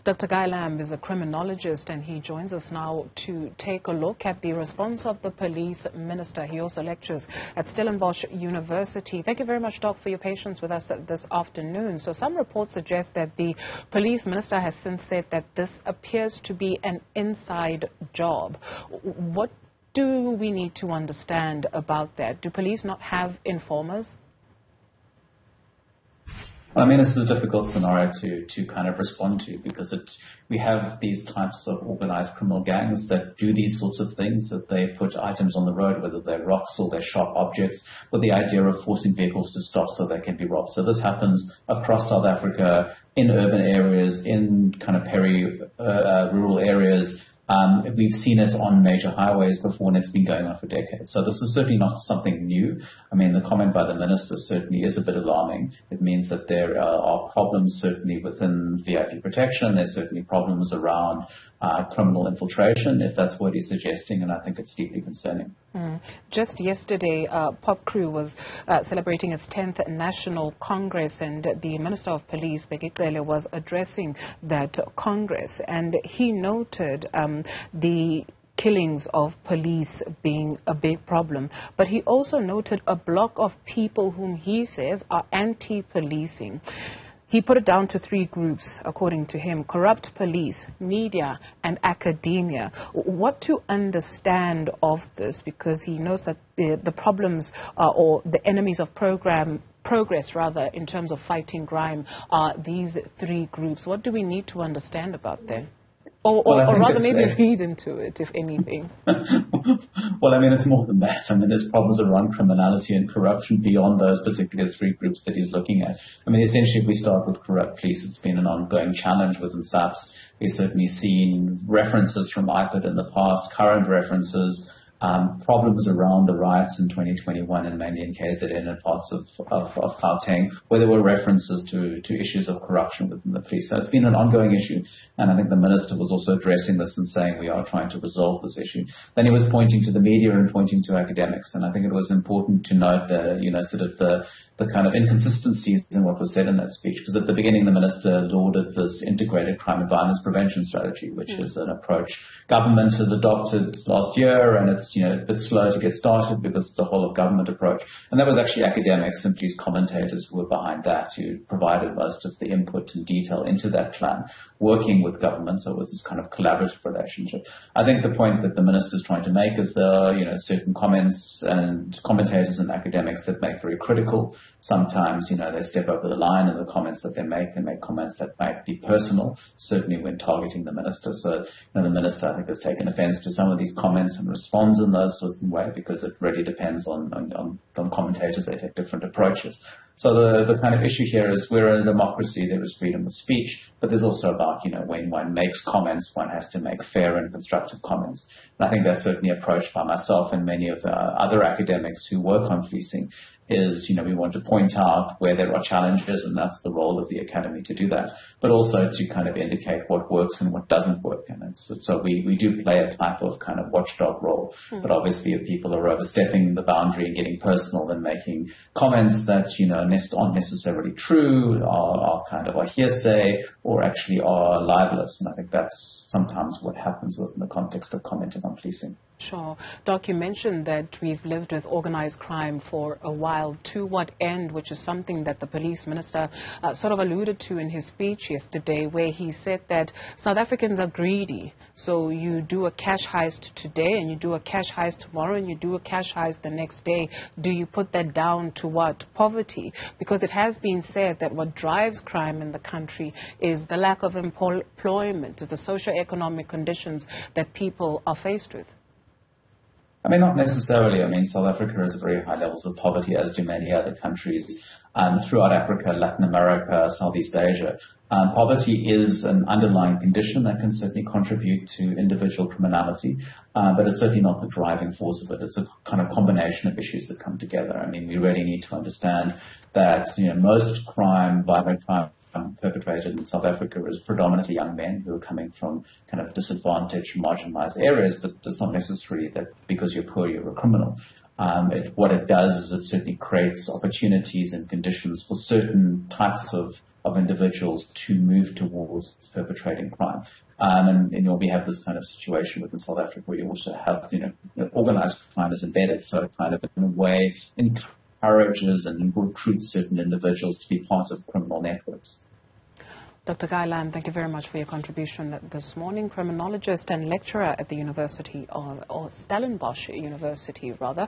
Dr. Guy Lamb is a criminologist, and he joins us now to take a look at the response of the police minister. He also lectures at Stellenbosch University. Thank you very much, Doc, for your patience with us this afternoon. So some reports suggest that the police minister has since said that this appears to be an inside job. What do we need to understand about that? Do police not have informers? I mean, it's a difficult scenario to kind of respond to, because we have these types of organized criminal gangs that do these sorts of things, that they put items on the road, whether they're rocks or they're sharp objects, with the idea of forcing vehicles to stop so they can be robbed. So this happens across South Africa, in urban areas, in kind of rural areas. We've seen it on major highways before, and it's been going on for decades. So this is certainly not something new. I mean, the comment by the minister certainly is a bit alarming. It means that there are problems certainly within VIP protection. There's certainly problems around criminal infiltration, if that's what he's suggesting, and I think it's deeply concerning. Just yesterday, Pop Crew was celebrating its 10th National Congress, and the Minister of Police, Bheki Cele, was addressing that Congress, and he noted the killings of police being a big problem. But he also noted a block of people whom he says are anti-policing. He put it down to three groups, according to him: corrupt police, media, and academia. What to understand of this? Because he knows that the problems or the enemies of progress, rather, in terms of fighting crime, are these three groups. What do we need to understand about them? Or rather maybe read into it, if anything. Well, I mean, it's more than that. I mean, there's problems around criminality and corruption beyond those particular three groups that he's looking at. I mean, essentially, if we start with corrupt police, it's been an ongoing challenge within SAPS. We've certainly seen references from IPID in the past, current references, problems around the riots in 2021 and mainly in KZN and parts of Gauteng, where there were references to issues of corruption within the police. So it's been an ongoing issue, and I think the minister was also addressing this and saying we are trying to resolve this issue. Then he was pointing to the media and pointing to academics, and I think it was important to note the kind of inconsistencies in what was said in that speech, because at the beginning the minister lauded this integrated crime and violence prevention strategy, which is an approach government has adopted last year, and it's a bit slow to get started because it's a whole of government approach. And that was actually academics and police commentators who were behind that, who provided most of the input and detail into that plan, working with government. So it was this kind of collaborative relationship. I think the point that the minister is trying to make is there are certain comments and commentators and academics that make very critical. Sometimes, they step over the line in the comments that they make. They make comments that might be personal, certainly when targeting the minister. So, the minister, I think, has taken offense to some of these comments and responds in those certain way, because it really depends on commentators. They take different approaches. So the kind of issue here is we're in a democracy. There is freedom of speech, but there's also about, when one makes comments, one has to make fair and constructive comments. And I think that's certainly approached by myself and many of the other academics who work on policing is, we want to point out where there are challenges, and that's the role of the academy to do that, but also to kind of indicate what works and what doesn't work. And so we do play a type of kind of watchdog role, but obviously if people are overstepping the boundary and getting personal and making comments that, aren't necessarily true, are hearsay, or actually are libelous. And I think that's sometimes what happens within the context of commenting on policing. Sure. Doc, you mentioned that we've lived with organized crime for a while. To what end, which is something that the police minister sort of alluded to in his speech yesterday, where he said that South Africans are greedy. So you do a cash heist today, and you do a cash heist tomorrow, and you do a cash heist the next day. Do you put that down to what? Poverty. Because it has been said that what drives crime in the country is the lack of employment, the socio-economic conditions that people are faced with. I mean, not necessarily. I mean, South Africa has very high levels of poverty, as do many other countries throughout Africa, Latin America, Southeast Asia. Poverty is an underlying condition that can certainly contribute to individual criminality, but it's certainly not the driving force of it. It's a kind of combination of issues that come together. I mean, we really need to understand that most violent crime perpetrated in South Africa is predominantly young men who are coming from kind of disadvantaged, marginalized areas, but it's not necessarily that because you're poor, you're a criminal. What it does is it certainly creates opportunities and conditions for certain types of of individuals to move towards perpetrating crime. And we have this kind of situation within South Africa where you also have, organized crime is embedded, so it kind of in a way encourages and recruits certain individuals to be part of criminal networks. Dr. Guyland, thank you very much for your contribution this morning. Criminologist and lecturer at the University or Stellenbosch University, rather.